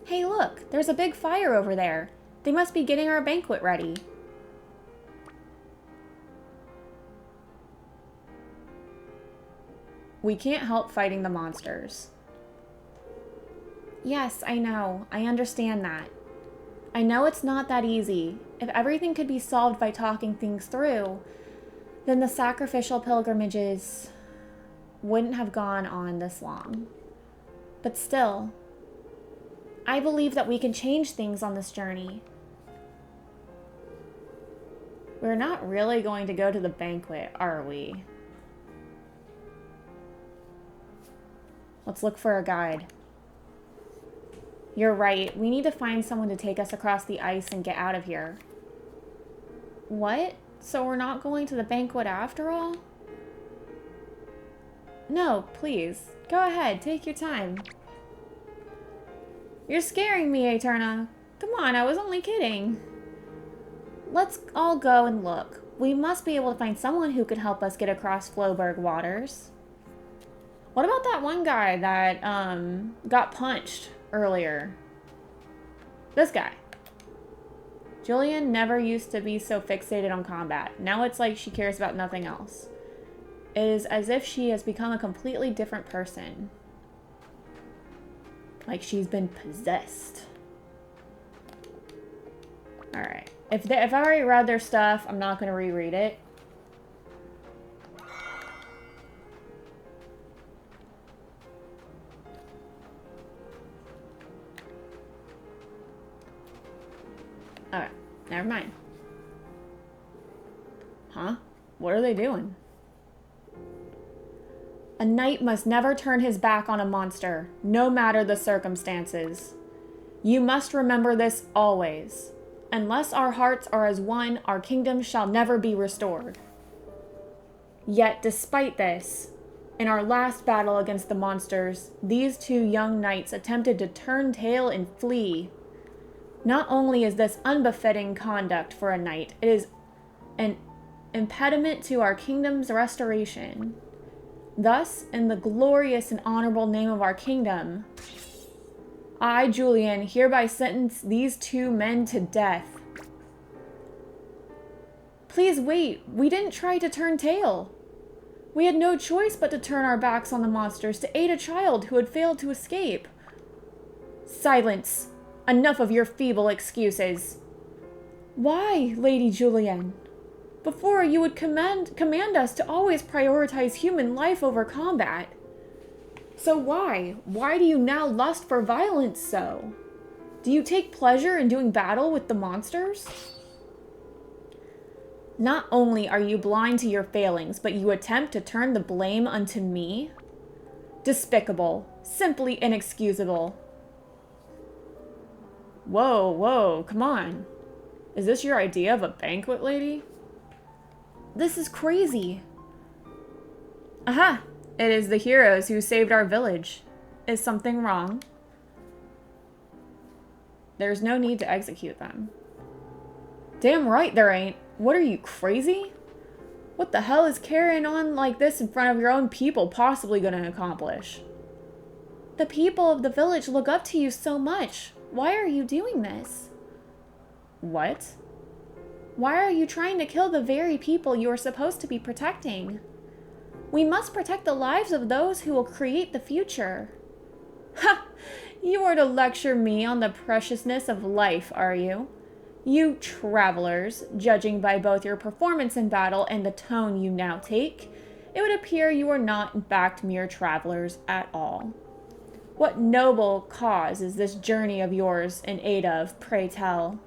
Hey, look! There's a big fire over there. They must be getting our banquet ready. We can't help fighting the monsters. Yes, I know. I understand that. I know it's not that easy. If everything could be solved by talking things through, then the sacrificial pilgrimages wouldn't have gone on this long. But still, I believe that we can change things on this journey. We're not really going to go to the banquet, are we? Let's look for a guide. You're right. We need to find someone to take us across the ice and get out of here. What? So we're not going to the banquet after all? No, please. Go ahead. Take your time. You're scaring me, Eterna. Come on, I was only kidding. Let's all go and look. We must be able to find someone who could help us get across Floberg waters. What about that one guy that got punched earlier? This guy. Julian never used to be so fixated on combat. Now it's like she cares about nothing else. It is as if she has become a completely different person. Like she's been possessed. Alright. If I already read their stuff, I'm not going to reread it. Alright, never mind. Huh? What are they doing? A knight must never turn his back on a monster, no matter the circumstances. You must remember this always. Unless our hearts are as one, our kingdom shall never be restored. Yet, despite this, in our last battle against the monsters, these two young knights attempted to turn tail and flee. Not only is this unbefitting conduct for a knight, it is an impediment to our kingdom's restoration. Thus, in the glorious and honorable name of our kingdom, I, Julian, hereby sentence these two men to death. Please wait, we didn't try to turn tail. We had no choice but to turn our backs on the monsters to aid a child who had failed to escape. Silence. Enough of your feeble excuses. Why, Lady Julian? Before, you would command us to always prioritize human life over combat. So why? Why do you now lust for violence so? Do you take pleasure in doing battle with the monsters? Not only are you blind to your failings, but you attempt to turn the blame unto me? Despicable. Simply inexcusable. Whoa, whoa, come on. Is this your idea of a banquet, lady? This is crazy. Aha! It is the heroes who saved our village. Is something wrong? There's no need to execute them. Damn right there ain't. What are you, crazy? What the hell is carrying on like this in front of your own people possibly going to accomplish? The people of the village look up to you so much. Why are you doing this? What? Why are you trying to kill the very people you are supposed to be protecting? We must protect the lives of those who will create the future. Ha! You are to lecture me on the preciousness of life, are you? You travelers, judging by both your performance in battle and the tone you now take, it would appear you are not in fact mere travelers at all. What noble cause is this journey of yours in aid of, pray tell?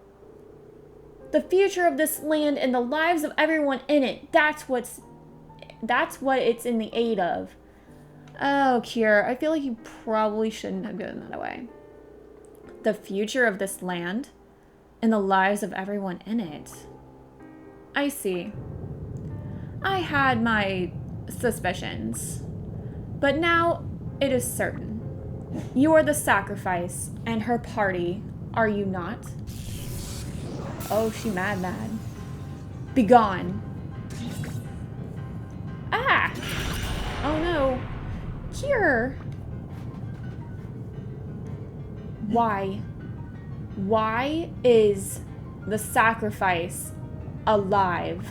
The future of this land and the lives of everyone in it, that's what it's in the aid of. Oh, Kier, I feel like you probably shouldn't have given that away. The future of this land and the lives of everyone in it. I see. I had my suspicions, but now it is certain. You are the sacrifice and her party, are you not? Oh, she mad. Begone. Ah! Oh no. Kier. Why? Why is the sacrifice alive?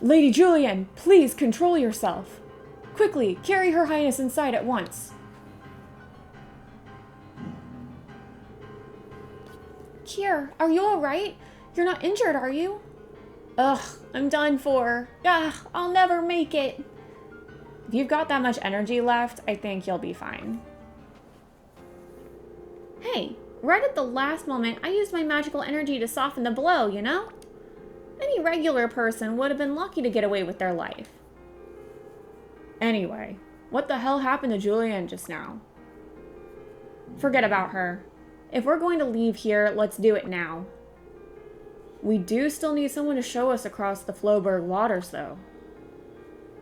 Lady Julian, please control yourself. Quickly, carry Her Highness inside at once. Kier, are you alright? You're not injured, are you? Ugh, I'm done for. I'll never make it. If you've got that much energy left, I think you'll be fine. Hey, right at the last moment, I used my magical energy to soften the blow, you know? Any regular person would have been lucky to get away with their life. Anyway, what the hell happened to Julian just now? Forget about her. If we're going to leave here, let's do it now. We do still need someone to show us across the Floberg waters, though.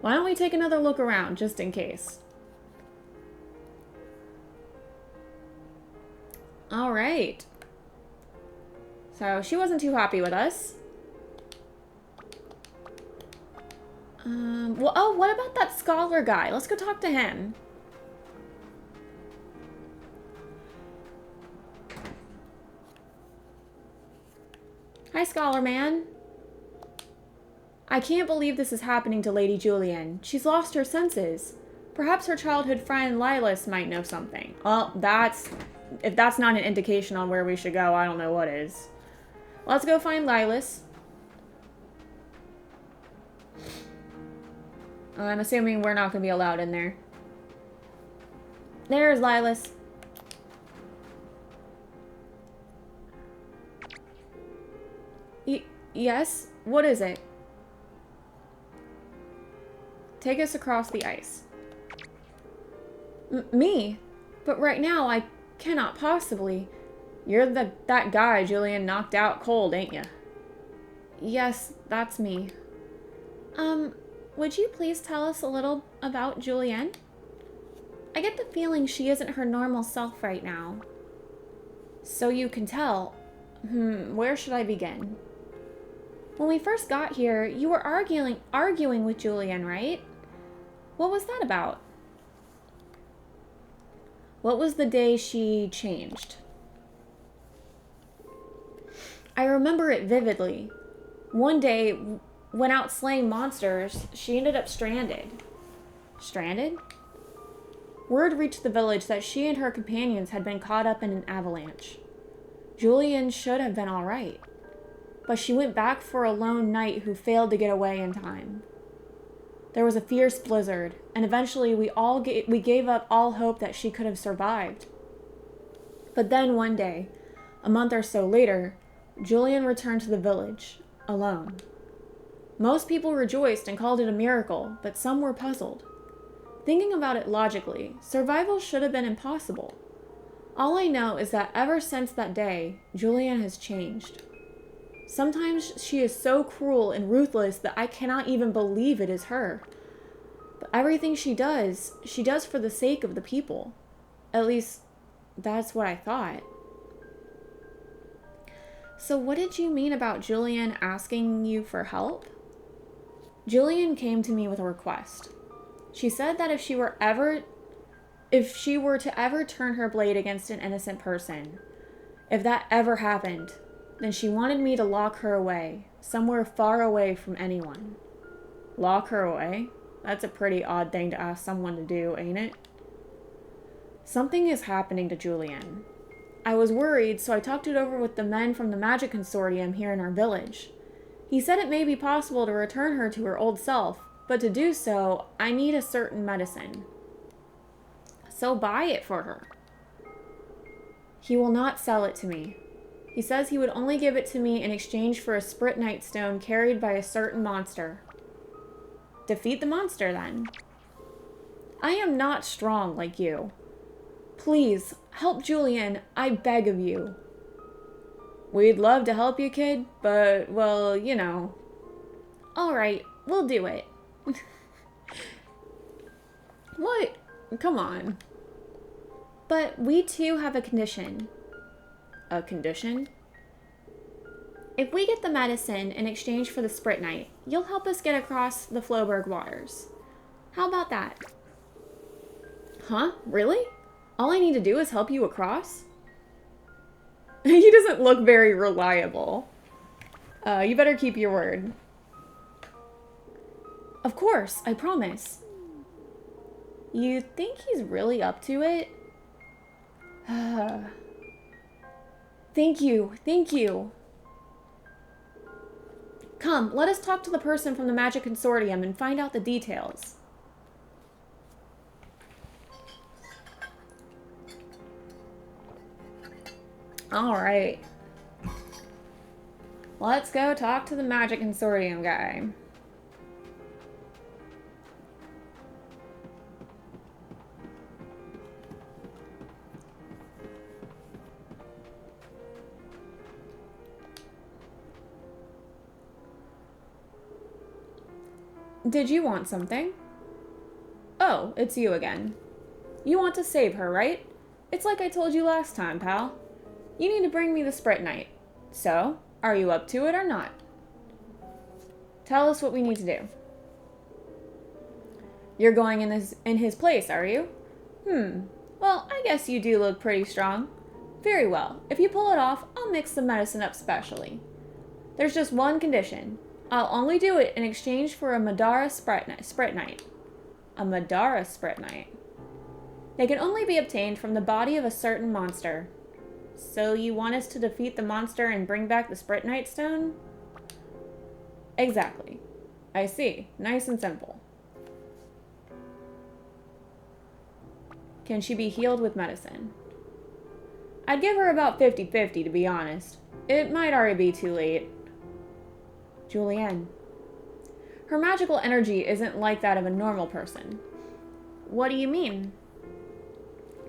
Why don't we take another look around, just in case? Alright. So, she wasn't too happy with us. Well, oh, what about that scholar guy? Let's go talk to him. Hi, Scholar Man. I can't believe this is happening to Lady Julian. She's lost her senses. Perhaps her childhood friend Lilas might know something. Well, if that's not an indication on where we should go, I don't know what is. Let's go find Lilas. I'm assuming we're not going to be allowed in there. There's Lilas. Yes? What is it? Take us across the ice. Me? But right now, I cannot possibly. You're that guy Julian knocked out cold, ain't ya? Yes, that's me. Would you please tell us a little about Julian? I get the feeling she isn't her normal self right now. So you can tell. Where should I begin? When we first got here, you were arguing with Julian, right? What was that about? What was the day she changed? I remember it vividly. One day, when out slaying monsters, she ended up stranded. Stranded? Word reached the village that she and her companions had been caught up in an avalanche. Julian should have been all right, but she went back for a lone knight who failed to get away in time. There was a fierce blizzard, and eventually we gave up all hope that she could have survived. But then one day, a month or so later, Julian returned to the village, alone. Most people rejoiced and called it a miracle, but some were puzzled. Thinking about it logically, survival should have been impossible. All I know is that ever since that day, Julian has changed. Sometimes she is so cruel and ruthless that I cannot even believe it is her. But everything she does for the sake of the people. At least, that's what I thought. So what did you mean about Julian asking you for help? Julian came to me with a request. She said that if she were to ever turn her blade against an innocent person, if that ever happened, then she wanted me to lock her away, somewhere far away from anyone. Lock her away? That's a pretty odd thing to ask someone to do, ain't it? Something is happening to Julian. I was worried, so I talked it over with the men from the Magic Consortium here in our village. He said it may be possible to return her to her old self, but to do so, I need a certain medicine. So buy it for her. He will not sell it to me. He says he would only give it to me in exchange for a spritnite stone carried by a certain monster. Defeat the monster, then. I am not strong like you. Please, help Julian, I beg of you. We'd love to help you, kid, but, well, you know. All right, we'll do it. What? Come on. But we too have a condition. A condition? If we get the medicine in exchange for the spritnite, you'll help us get across the Floberg waters. How about that? Huh? Really? All I need to do is help you across? He doesn't look very reliable. You better keep your word. Of course, I promise. You think he's really up to it? Thank you, thank you. Come, let us talk to the person from the Magic Consortium and find out the details. Alright. Let's go talk to the Magic Consortium guy. Did you want something? Oh, it's you again. You want to save her, right? It's like I told you last time, pal. You need to bring me the spritnite. So, are you up to it or not? Tell us what we need to do. You're going in his place, are you? Well, I guess you do look pretty strong. Very well. If you pull it off, I'll mix the medicine up specially. There's just one condition. I'll only do it in exchange for a Madara spritnite. A Madara spritnite. They can only be obtained from the body of a certain monster. So you want us to defeat the monster and bring back the spritnite stone? Exactly. I see. Nice and simple. Can she be healed with medicine? I'd give her about 50-50, to be honest. It might already be too late. Julienne. Her magical energy isn't like that of a normal person. What do you mean?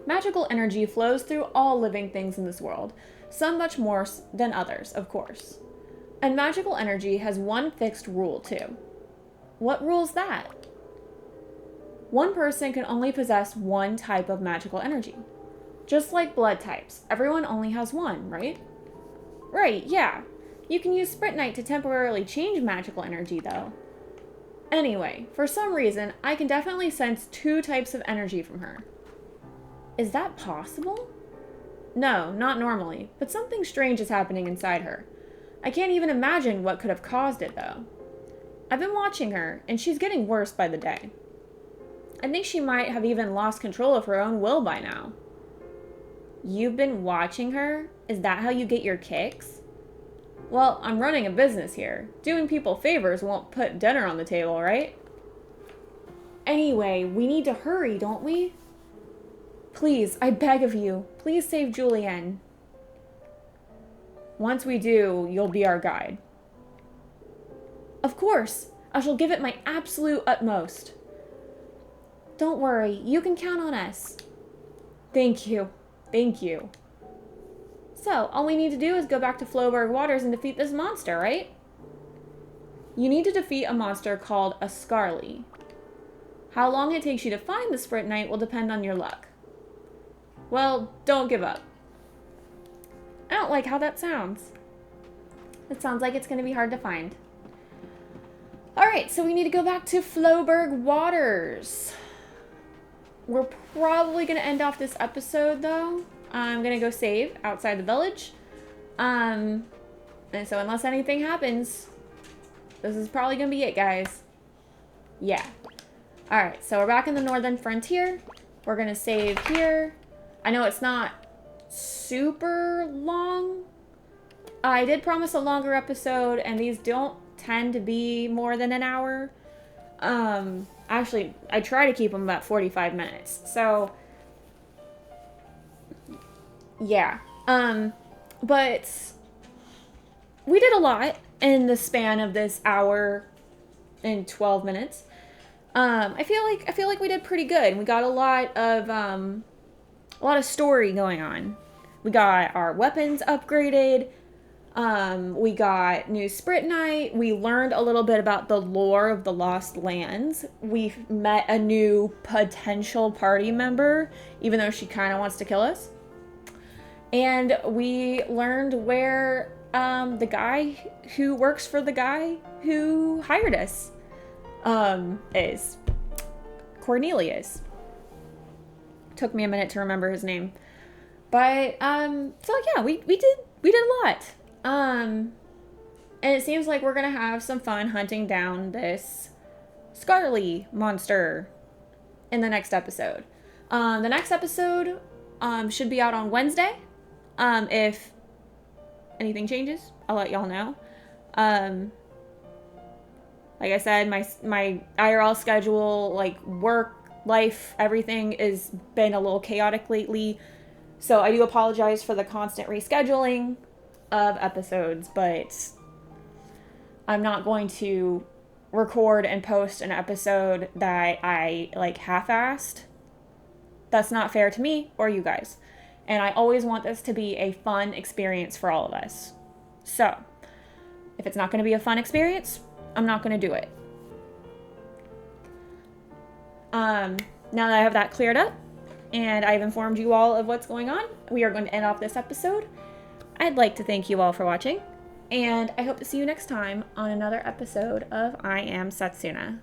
Magical energy flows through all living things in this world, some much more than others, of course. And magical energy has one fixed rule, too. What rule's that? One person can only possess one type of magical energy. Just like blood types, everyone only has one, right? Right, yeah. You can use spritnite to temporarily change magical energy, though. Anyway, for some reason, I can definitely sense two types of energy from her. Is that possible? No, not normally, but something strange is happening inside her. I can't even imagine what could have caused it, though. I've been watching her, and she's getting worse by the day. I think she might have even lost control of her own will by now. You've been watching her? Is that how you get your kicks? Well, I'm running a business here. Doing people favors won't put dinner on the table, right? Anyway, we need to hurry, don't we? Please, I beg of you, please save Julienne. Once we do, you'll be our guide. Of course, I shall give it my absolute utmost. Don't worry, you can count on us. Thank you. Thank you. So, all we need to do is go back to Floberg Waters and defeat this monster, right? You need to defeat a monster called a Scarly. How long it takes you to find the spritnite will depend on your luck. Well, don't give up. I don't like how that sounds. It sounds like it's going to be hard to find. Alright, so we need to go back to Floberg Waters. We're probably going to end off this episode, though. I'm going to go save outside the village. And so unless anything happens, this is probably going to be it, guys. Yeah. Alright, so we're back in the Northern Frontier. We're going to save here. I know it's not super long. I did promise a longer episode, and these don't tend to be more than an hour. Actually, I try to keep them about 45 minutes. So, yeah. But we did a lot in the span of this hour and 12 minutes. I feel like we did pretty good. We got a lot of story going on. We got our weapons upgraded. We got new spritnite. We learned a little bit about the lore of the Lost Lands. We met a new potential party member, even though she kind of wants to kill us. And we learned where the guy who works for the guy who hired us is. Cornelius. Took me a minute to remember his name. But so yeah, we did a lot. And it seems like we're gonna have some fun hunting down this Scarly monster in the next episode. The next episode should be out on Wednesday. If anything changes, I'll let y'all know. Like I said, my IRL schedule, like work, life, everything has been a little chaotic lately. So I do apologize for the constant rescheduling of episodes, but I'm not going to record and post an episode that I like half-assed. That's not fair to me or you guys. And I always want this to be a fun experience for all of us. So, if it's not going to be a fun experience, I'm not going to do it. Now that I have that cleared up, and I've informed you all of what's going on, we are going to end off this episode. I'd like to thank you all for watching, and I hope to see you next time on another episode of I Am Setsuna.